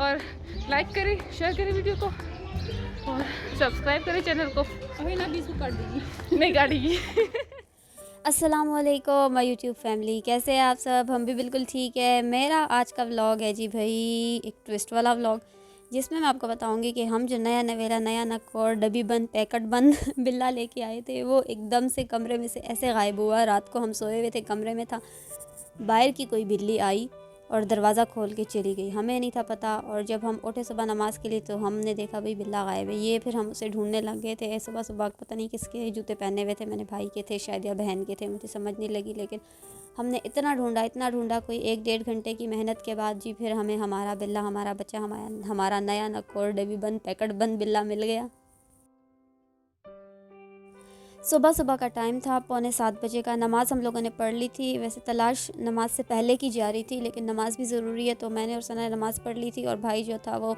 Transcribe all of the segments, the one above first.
और लाइक करें, शेयर करें वीडियो को और सब्सक्राइब करें चैनल को। अभी ना बीच को काट देगी, नहीं काटेगी। अस्सलामुअलैकुम माय यूट्यूब फैमिली, कैसे हैं आप सब? हम भी बिल्कुल ठीक है। मेरा आज का व्लॉग है जी भाई एक ट्विस्ट वाला व्लॉग, जिसमें मैं आपको बताऊंगी कि हम जो नया नवेला नया नक्कोर डब्बी बंद पैकेट बंद बिल्ला लेके आए थे, वो एकदम से कमरे में से ऐसे गायब हुआ। रात को हम सोए हुए थे, कमरे में था, बाहर की कोई बिल्ली आई और दरवाज़ा खोल के चली गई। हमें नहीं था पता, और जब हम उठे सुबह नमाज़ के लिए तो हमने देखा भाई बिल्ला गायब है। ये फिर हम उसे ढूंढने लग गए थे। सुबह सुबह पता नहीं किसके जूते पहने हुए थे, मैंने भाई के थे शायद या बहन के थे, मुझे समझ नहीं लगी। लेकिन हमने इतना ढूंढा, कोई 1-1.5 घंटे की मेहनत के बाद जी फिर हमें हमारा बिल्ला, हमारा बच्चा, हमारा नया नक्कोर डब्बी बंद पैकेट बंद बिल्ला मिल गया। सुबह सुबह का टाइम था, 6:45 बजे का। नमाज़ हम लोगों ने पढ़ ली थी। वैसे तलाश नमाज से पहले की जा रही थी, लेकिन नमाज़ भी ज़रूरी है, तो मैंने और सना ने नमाज़ पढ़ ली थी। और भाई जो था वो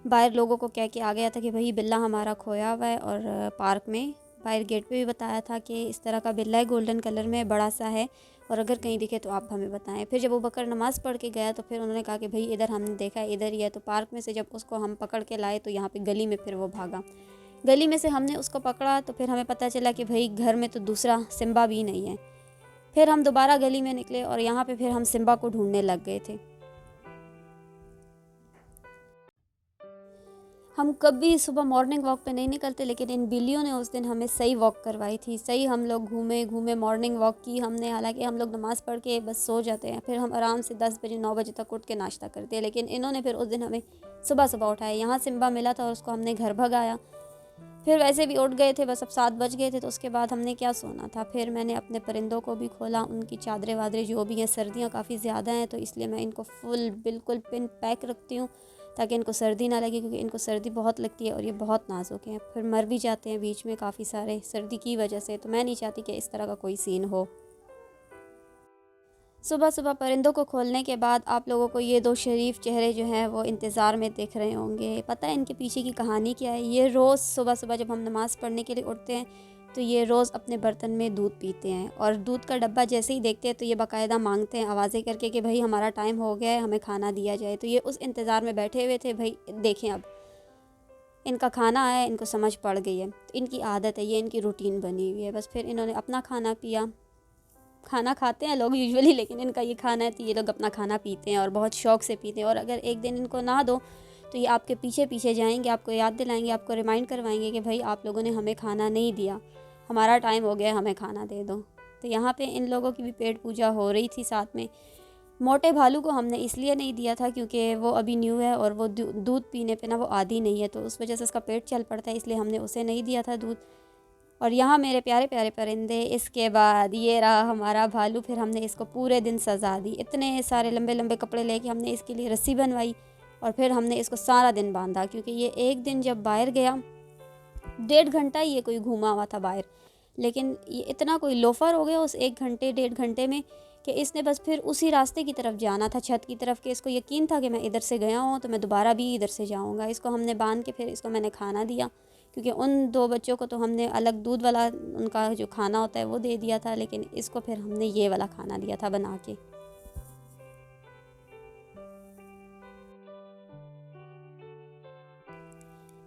बाहर लोगों को कह के आ गया था कि भाई बिल्ला हमारा खोया हुआ है। और पार्क में बाहर गेट पे भी बताया था कि इस तरह का बिल्ला है, गोल्डन कलर में, बड़ा सा है, और अगर कहीं दिखे तो आप हमें बताएं। फिर जब वो बकर नमाज़ पढ़ के गया तो फिर उन्होंने कहा कि भाई इधर हमने देखा है, इधर ही है। तो पार्क में से जब उसको हम पकड़ के लाए तो यहाँ पे गली में फिर वो भागा। गली में से हमने उसको पकड़ा तो फिर हमें पता चला कि भाई घर में तो दूसरा सिम्बा भी नहीं है। फिर हम दोबारा गली में निकले और यहाँ पे फिर हम सिम्बा को ढूंढने लग गए थे। हम कभी सुबह मॉर्निंग वॉक पे नहीं निकलते, लेकिन इन बिल्लियों ने उस दिन हमें सही वॉक करवाई थी। सही हम लोग घूमे मॉर्निंग वॉक की हमने। हालांकि हम लोग नमाज़ पढ़ के बस सो जाते हैं, फिर हम आराम से 10 बजे 9 बजे तक उठ के नाश्ता करते हैं। लेकिन इन्होंने फिर उस दिन हमें सुबह सुबह उठाया। यहाँ सिम्बा मिला था और उसको हमने घर भगाया। फिर वैसे भी उठ गए थे, बस अब 7 बज गए थे, तो उसके बाद हमने क्या सोना था। फिर मैंने अपने परिंदों को भी खोला, उनकी चादरें वादरें जो भी हैं, सर्दियाँ काफ़ी ज़्यादा हैं तो इसलिए मैं इनको फुल बिल्कुल पिन पैक रखती हूँ ताकि इनको सर्दी ना लगे, क्योंकि इनको सर्दी बहुत लगती है और ये बहुत नाजुक हैं। फिर मर भी जाते हैं बीच में काफ़ी सारे सर्दी की वजह से, तो मैं नहीं चाहती कि इस तरह का कोई सीन हो। सुबह सुबह परिंदों को खोलने के बाद आप लोगों को ये 2 शरीफ चेहरे जो हैं वो इंतज़ार में दिख रहे होंगे। पता है इनके पीछे की कहानी क्या है? ये रोज़ सुबह सुबह जब हम नमाज़ पढ़ने के लिए उठते हैं तो ये रोज़ अपने बर्तन में दूध पीते हैं, और दूध का डब्बा जैसे ही देखते हैं तो ये बाकायदा मांगते हैं आवाज़ें करके कि भाई हमारा टाइम हो गया है, हमें खाना दिया जाए। तो ये उस इंतज़ार में बैठे हुए थे। भाई देखें, अब इनका खाना आया, इनको समझ पड़ गई है, तो इनकी आदत है, ये इनकी रूटीन बनी हुई है। बस फिर इन्होंने अपना खाना पिया। खाना खाते हैं लोग यूजुअली, लेकिन इनका ये खाना है तो ये लोग अपना खाना पीते हैं और बहुत शौक़ से पीते हैं। और अगर एक दिन इनको ना दो तो ये आपके पीछे पीछे जाएंगे, आपको याद दिलाएंगे, आपको रिमाइंड करवाएंगे कि भाई आप लोगों ने हमें खाना नहीं दिया, हमारा टाइम हो गया, हमें खाना दे दो। तो यहाँ पे इन लोगों की भी पेट पूजा हो रही थी साथ में। मोटे भालू को हमने इसलिए नहीं दिया था क्योंकि वो अभी न्यू है और वो दूध पीने पे ना वो आदी नहीं है, तो उस वजह से उसका पेट चल पड़ता है, इसलिए हमने उसे नहीं दिया था दूध। और यहाँ मेरे प्यारे प्यारे परिंदे, इसके बाद ये रहा हमारा भालू। फिर हमने इसको पूरे दिन सजा दी, इतने सारे लंबे लंबे कपड़े लेके हमने इसके लिए रस्सी बनवाई और फिर हमने इसको सारा दिन बांधा, क्योंकि ये एक दिन जब बाहर गया 1.5 घंटा ये कोई घूमा हुआ था बाहर, लेकिन ये इतना कोई लोफर हो गया उस 1 घंटे 1.5 घंटे में कि इसने बस फिर उसी रास्ते की तरफ जाना था, छत की तरफ, कि इसको यकीन था कि मैं इधर से गया हूँ तो मैं दोबारा भी इधर से जाऊँगा। इसको हमने बांध के फिर इसको मैंने खाना दिया, क्योंकि उन 2 बच्चों को तो हमने अलग दूध वाला उनका जो खाना होता है वो दे दिया था, लेकिन इसको फिर हमने ये वाला खाना दिया था बना के।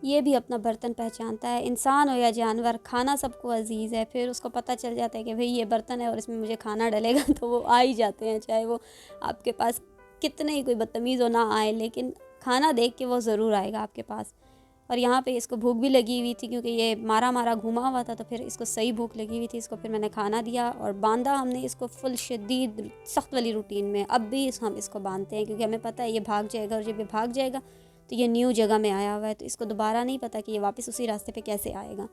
ये भी अपना बर्तन पहचानता है, इंसान हो या जानवर, खाना सबको अजीज़ है। फिर उसको पता चल जाता है कि भाई ये बर्तन है और इसमें मुझे खाना डलेगा तो वो आ ही जाते हैं, चाहे वो आपके पास कितने ही कोई बदतमीज़ हो ना आए, लेकिन खाना देख के वो ज़रूर आएगा आपके पास। और यहाँ पे इसको भूख भी लगी हुई थी, क्योंकि ये मारा मारा घुमा हुआ था, तो फिर इसको सही भूख लगी हुई थी। इसको फिर मैंने खाना दिया और बांधा हमने इसको फुल शदीद सख्त वाली रूटीन में। अब भी हम इसको बांधते हैं, क्योंकि हमें पता है ये भाग जाएगा, और जब ये भाग जाएगा तो ये न्यू जगह में आया हुआ है, तो इसको दोबारा नहीं पता कि ये वापस उसी रास्ते पे कैसे आएगा।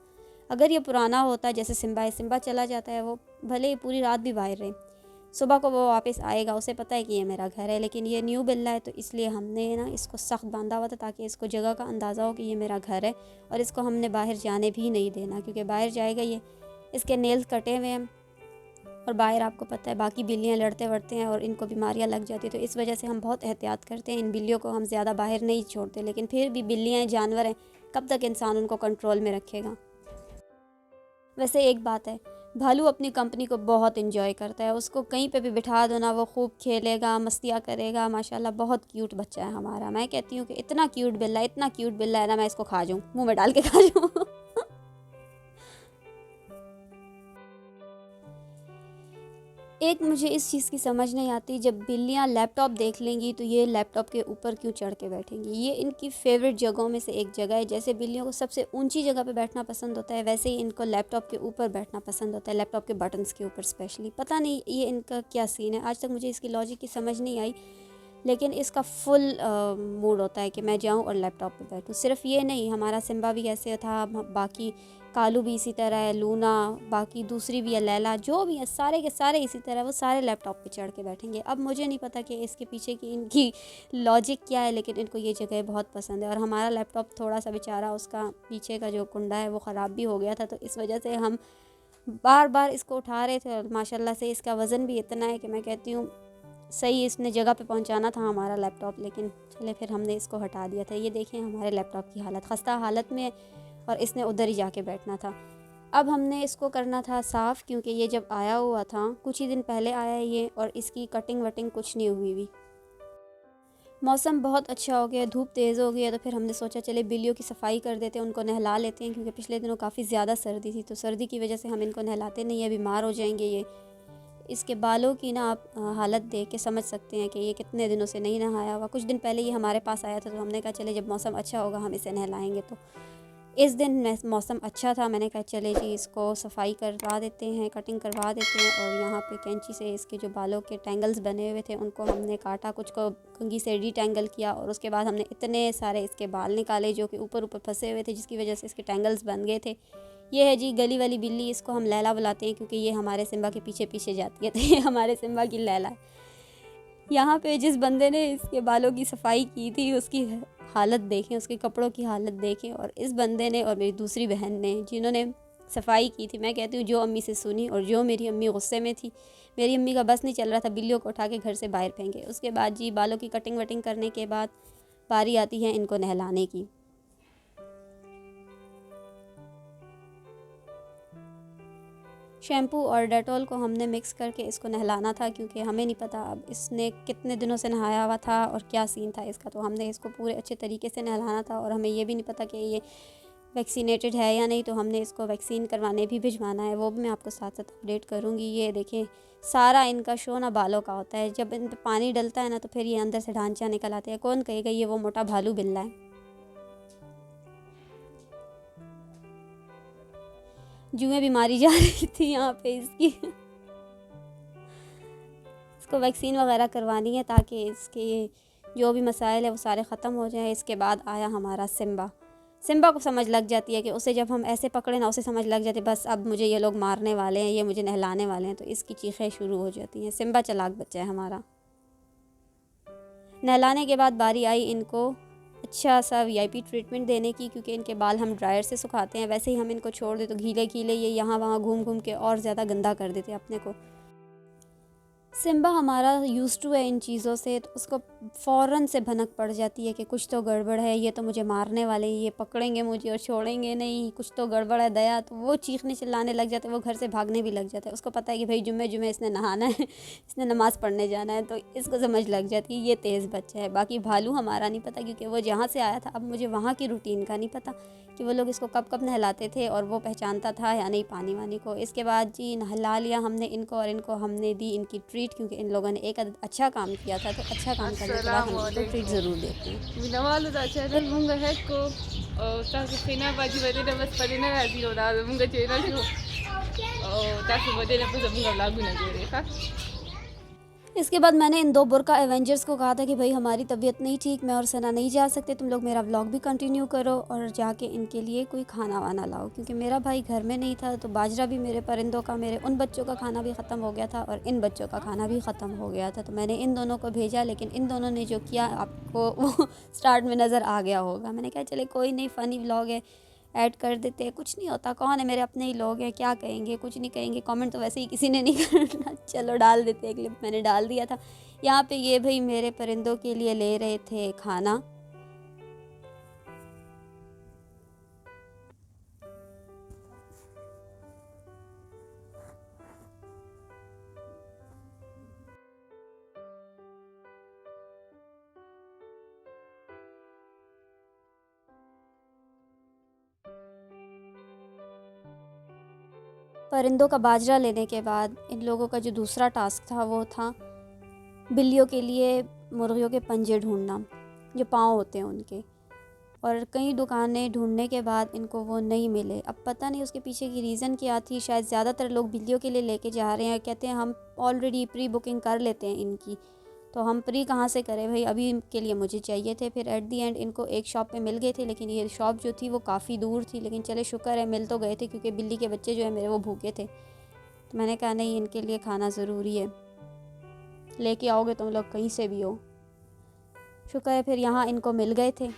अगर ये पुराना होता है, जैसे सिम्बा है, सिम्बा चला जाता है, वो भले ही पूरी रात भी बाहर रहे, सुबह को वो वापस आएगा, उसे पता है कि ये मेरा घर है। लेकिन ये न्यू बिल्ला है तो इसलिए हमने ना इसको सख्त बांधा हुआ था, ताकि इसको जगह का अंदाज़ा हो कि ये मेरा घर है, और इसको हमने बाहर जाने भी नहीं देना, क्योंकि बाहर जाएगा ये, इसके नेल्स कटे हुए हैं, और बाहर आपको पता है बाकी बिल्लियाँ लड़ते वड़ते हैं और इनको बीमारियाँ लग जाती है, तो इस वजह से हम बहुत एहतियात करते हैं। इन बिल्लियों को हम ज़्यादा बाहर नहीं छोड़ते, लेकिन फिर भी बिल्लियाँ जानवर हैं, कब तक इंसान उनको कंट्रोल में रखेगा। वैसे एक बात है, भालू अपनी कंपनी को बहुत एंजॉय करता है, उसको कहीं पे भी बिठा दो ना वो खूब खेलेगा, मस्तियाँ करेगा। माशाल्लाह बहुत क्यूट बच्चा है हमारा। मैं कहती हूँ कि इतना क्यूट बिल्ला, इतना क्यूट बिल्ला है ना, मैं इसको खा जाऊँ, मुँह में डाल के खा जाऊँ। एक मुझे इस चीज़ की समझ नहीं आती, जब बिल्लियाँ लैपटॉप देख लेंगी तो ये लैपटॉप के ऊपर क्यों चढ़ के बैठेंगी। ये इनकी फेवरेट जगहों में से एक जगह है। जैसे बिल्लियों को सबसे ऊंची जगह पे बैठना पसंद होता है, वैसे ही इनको लैपटॉप के ऊपर बैठना पसंद होता है, लैपटॉप के बटन्स के ऊपर स्पेशली। पता नहीं ये इनका क्या सीन है, आज तक मुझे इसकी लॉजिक की समझ नहीं आई। लेकिन इसका फुल मूड होता है कि मैं जाऊं और लैपटॉप पे बैठूं। सिर्फ ये नहीं, हमारा सिम्बा भी ऐसे था, बाकी कालू भी इसी तरह है, लूना, बाकी दूसरी भी है लैला, जो भी है सारे के सारे इसी तरह, वो सारे लैपटॉप पे चढ़ के बैठेंगे। अब मुझे नहीं पता कि इसके पीछे की इनकी लॉजिक क्या है, लेकिन इनको ये जगह बहुत पसंद है। और हमारा लैपटॉप थोड़ा सा बेचारा, उसका पीछे का जो कुंडा है वो ख़राब भी हो गया था, तो इस वजह से हम बार बार इसको उठा रहे थे। और माशाल्लाह से इसका वज़न भी इतना है कि मैं कहती हूँ सही इसने जगह पे पहुंचाना था हमारा लैपटॉप, लेकिन चले फिर हमने इसको हटा दिया था। ये देखें हमारे लैपटॉप की हालत, खस्ता हालत में, और इसने उधर ही जाके बैठना था। अब हमने इसको करना था साफ़, क्योंकि ये जब आया हुआ था, कुछ ही दिन पहले आया है ये, और इसकी कटिंग वटिंग कुछ नहीं हुई। मौसम बहुत अच्छा हो गया, धूप तेज़ हो गई है, तो फिर हमने सोचा चले बिल्लियों की सफाई कर देते हैं, उनको नहला लेते हैं, क्योंकि पिछले दिनों काफ़ी ज़्यादा सर्दी थी, तो सर्दी की वजह से हम इनको नहलाते नहीं है, बीमार हो जाएंगे ये। इसके बालों की ना आप हालत देख के समझ सकते हैं कि ये कितने दिनों से नहीं नहाया हुआ। कुछ दिन पहले ये हमारे पास आया था, तो हमने कहा चले जब मौसम अच्छा होगा हम इसे नहलाएंगे। तो इस दिन मौसम अच्छा था, मैंने कहा चले जी इसको सफाई करवा देते हैं, कटिंग करवा देते हैं। और यहाँ पे कैंची से इसके जो बालों के टैंगल्स बने हुए थे उनको हमने काटा, कुछ को कंघी से डीटैंगल किया, और उसके बाद हमने इतने सारे इसके बाल निकाले जो कि ऊपर ऊपर फंसे हुए थे, जिसकी वजह से इसके टैंगल्स बन गए थे। ये है जी गली वाली बिल्ली, इसको हम लैला बुलाते हैं, क्योंकि ये हमारे सिम्बा के पीछे पीछे जाती है, तो ये हमारे सिम्बा की लैला है। यहाँ पे जिस बंदे ने इसके बालों की सफाई की थी उसकी हालत देखें, उसके कपड़ों की हालत देखें। और इस बंदे ने और मेरी दूसरी बहन ने जिन्होंने सफाई की थी, मैं कहती हूँ जो अम्मी से सुनी, और जो मेरी अम्मी गुस्से में थी, मेरी अम्मी का बस नहीं चल रहा था, बिल्लियों को उठा के घर से बाहर फेंके। उसके बाद जी बालों की कटिंग वटिंग करने के बाद बारी आती है इनको नहलाने की। शैम्पू और डेटॉल को हमने मिक्स करके इसको नहलाना था, क्योंकि हमें नहीं पता अब इसने कितने दिनों से नहाया हुआ था और क्या सीन था इसका, तो हमने इसको पूरे अच्छे तरीके से नहलाना था। और हमें ये भी नहीं पता कि ये वैक्सीनेटेड है या नहीं, तो हमने इसको वैक्सीन करवाने भी भिजवाना है, वो भी मैं आपको साथ साथ अपडेट करूँगी। ये देखें सारा इनका शो ना बालों का होता है, जब इन पर पानी डलता है ना तो फिर ये अंदर से ढांचा निकल आते हैं। कौन कहेगा ये वो मोटा भालू बिल्ला है। जुएँ भी मारी जा रही थी यहाँ पे इसकी। इसको वैक्सीन वगैरह करवानी है ताकि इसके जो भी मसाइल है वो सारे ख़त्म हो जाएं। इसके बाद आया हमारा सिम्बा। सिम्बा को समझ लग जाती है कि उसे जब हम ऐसे पकड़े ना, उसे समझ लग जाती है बस अब मुझे ये लोग मारने वाले हैं, ये मुझे नहलाने वाले हैं, तो इसकी चीखें शुरू हो जाती हैं। सिम्बा चालाक बच्चा है हमारा। नहलाने के बाद बारी आई इनको अच्छा सा वीआईपी ट्रीटमेंट देने की, क्योंकि इनके बाल हम ड्रायर से सुखाते हैं, वैसे ही हम इनको छोड़ दें तो गीले गीले ये यहाँ वहाँ घूम घूम के और ज़्यादा गंदा कर देते अपने को। सिम्बा हमारा यूज़ टू है इन चीज़ों से, तो उसको फ़ौरन से भनक पड़ जाती है कि कुछ तो गड़बड़ है, ये तो मुझे मारने वाले हैं, ये पकड़ेंगे मुझे और छोड़ेंगे नहीं, कुछ तो गड़बड़ है दया। तो वो चीखने चिल्लाने लग जाते हैं, वो घर से भागने भी लग जाता है। उसको पता है कि भाई जुम्मे जुम्मे इसने नहाना है, इसने नमाज़ पढ़ने जाना है, तो इसको समझ लग जाती है ये तेज़ बच्चा है। बाकी भालू हमारा नहीं पता, क्योंकि वो जहाँ से आया था, अब मुझे वहाँ की रूटीन का नहीं पता कि वो लोग इसको कब कब नहलाते थे और वो पहचानता था या नहीं पानी वानी को। इसके बाद जी नहला लिया हमने इनको, और इनको हमने दी इनकी ट्रीट, क्योंकि इन लोगों ने एक अच्छा काम किया था, तो अच्छा काम करने के बाद हम इनको ट्रीट ज़रूर देते हैं। Minawalo da channel munga heko o tasu fina baji badena bas padena razi ro da munga chena shu o tasu badena bas munga lagu na gore ha. इसके बाद मैंने इन दो बुरका एवेंजर्स को कहा था कि भाई हमारी तबीयत नहीं ठीक, मैं और सना नहीं जा सकते, तुम लोग मेरा व्लॉग भी कंटिन्यू करो और जाके इनके लिए कोई खाना वाना लाओ, क्योंकि मेरा भाई घर में नहीं था। तो बाजरा भी मेरे परिंदों का, मेरे उन बच्चों का खाना भी ख़त्म हो गया था और इन बच्चों का खाना भी ख़त्म हो गया था। तो मैंने इन दोनों को भेजा, लेकिन इन दोनों ने जो किया आपको वो स्टार्ट में नज़र आ गया होगा। मैंने कहा चले कोई नहीं, फ़नी व्लॉग है, ऐड कर देते हैं, कुछ नहीं होता, कौन है, मेरे अपने ही लोग हैं, क्या कहेंगे, कुछ नहीं कहेंगे, कमेंट तो वैसे ही किसी ने नहीं करना, चलो डाल देते हैं। क्लिप मैंने डाल दिया था। यहाँ पे ये भाई मेरे परिंदों के लिए ले रहे थे खाना। परिंदों का बाजरा लेने के बाद इन लोगों का जो दूसरा टास्क था वो था बिल्लियों के लिए मुर्गियों के पंजे ढूंढना, जो पाँव होते हैं उनके। और कई दुकानें ढूंढने के बाद इनको वो नहीं मिले। अब पता नहीं उसके पीछे की रीज़न क्या थी। शायद ज़्यादातर लोग बिल्लियों के लिए लेके जा रहे हैं, कहते हैं हम ऑलरेडी प्री बुकिंग कर लेते हैं इनकी, तो हम प्री कहाँ से करें भाई, अभी के लिए मुझे चाहिए थे। फिर एट दी एंड इनको एक शॉप पे मिल गए थे, लेकिन ये शॉप जो थी वो काफ़ी दूर थी, लेकिन चले शुक्र है मिल तो गए थे, क्योंकि बिल्ली के बच्चे जो है मेरे वो भूखे थे। तो मैंने कहा नहीं, इनके लिए खाना ज़रूरी है, लेके आओगे तुम लोग कहीं से भी हो। शुक्र है फिर यहाँ इनको मिल गए थे।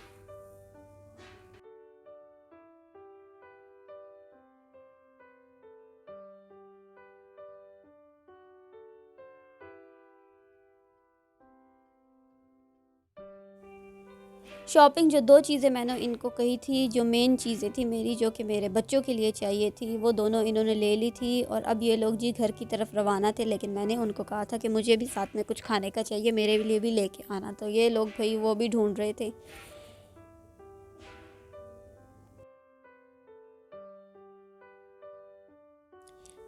शॉपिंग जो 2 चीज़ें मैंने इनको कही थी, जो मेन चीज़ें थी मेरी, जो कि मेरे बच्चों के लिए चाहिए थी, वो दोनों इन्होंने ले ली थी। और अब ये लोग जी घर की तरफ रवाना थे, लेकिन मैंने उनको कहा था कि मुझे भी साथ में कुछ खाने का चाहिए, मेरे लिए भी लेके आना। तो ये लोग भाई वो भी ढूंढ रहे थे।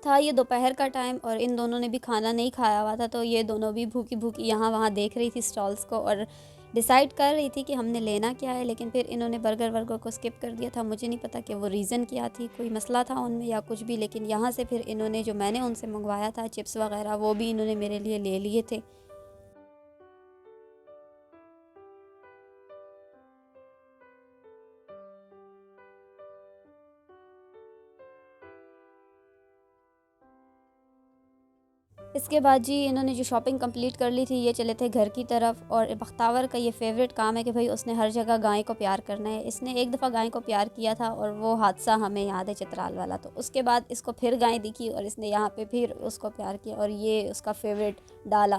था ये दोपहर का टाइम और इन दोनों ने भी खाना नहीं खाया हुआ था, तो ये दोनों भी भूखी भूखी यहाँ वहाँ देख रही थी स्टॉल्स को और डिसाइड कर रही थी कि हमने लेना क्या है। लेकिन फिर इन्होंने बर्गर वर्गर को स्किप कर दिया था। मुझे नहीं पता कि वो रीज़न क्या थी, कोई मसला था उनमें या कुछ भी। लेकिन यहाँ से फिर इन्होंने जो मैंने उनसे मंगवाया था चिप्स वगैरह, वो भी इन्होंने मेरे लिए ले लिए थे। इसके बाद जी इन्होंने जो शॉपिंग कंप्लीट कर ली थी, ये चले थे घर की तरफ। और बख्तावर का ये फेवरेट काम है कि भाई उसने हर जगह गाय को प्यार करना है। इसने एक दफ़ा गाय को प्यार किया था और वो हादसा हमें याद है चित्राल वाला। तो उसके बाद इसको फिर गाय दिखी और इसने यहाँ पे फिर उसको प्यार किया, और ये उसका फेवरेट डाला।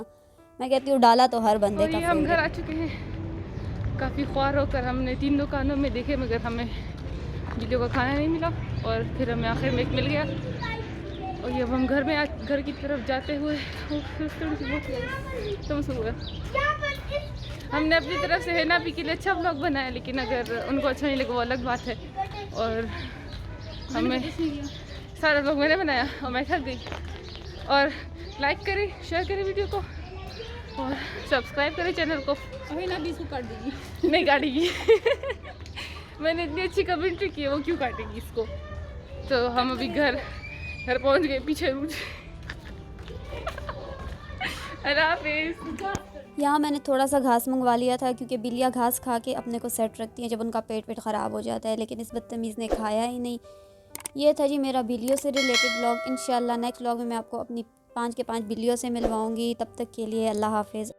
मैं कहती हूँ डाला तो हर बंदे का और ये हम घर आ फेवरेट। चुके हैं। काफ़ी ख्वार होकर हमने 3 दुकानों में देखे, मगर हमें बिल्लियों का खाना नहीं मिला। और फिर हमें आखिर में एक मिल गया। और ये अब हम घर की तरफ जाते हुए हमने अपनी तरफ से हैना भी के लिए अच्छा ब्लॉग बनाया, लेकिन अगर उनको अच्छा नहीं लगा वो अलग बात है। और हमें सारा ब्लॉग मैंने बनाया और मैं थक गई। और लाइक करें, शेयर करें वीडियो को और सब्सक्राइब करें चैनल को। अभी ना 20 को काट देगी। नहीं काटेगी। मैंने इतनी अच्छी कमेंट्री की है, वो क्यों काटेगी इसको। तो हम अभी घर पहुंच गए, पीछे रूट। अल्लाह हाफिज़। यहाँ मैंने थोड़ा सा घास मंगवा लिया था, क्योंकि बिल्लियाँ घास खा के अपने को सेट रखती हैं जब उनका पेट ख़राब हो जाता है, लेकिन इस बदतमीज़ ने खाया ही नहीं। ये था जी मेरा बिल्लियों से रिलेटेड ब्लॉग। इंशाल्लाह नेक्स्ट ब्लॉग में मैं आपको अपनी 5 के 5 बिल्लियों से मिलवाऊँगी। तब तक के लिए अल्लाह हाफिज़।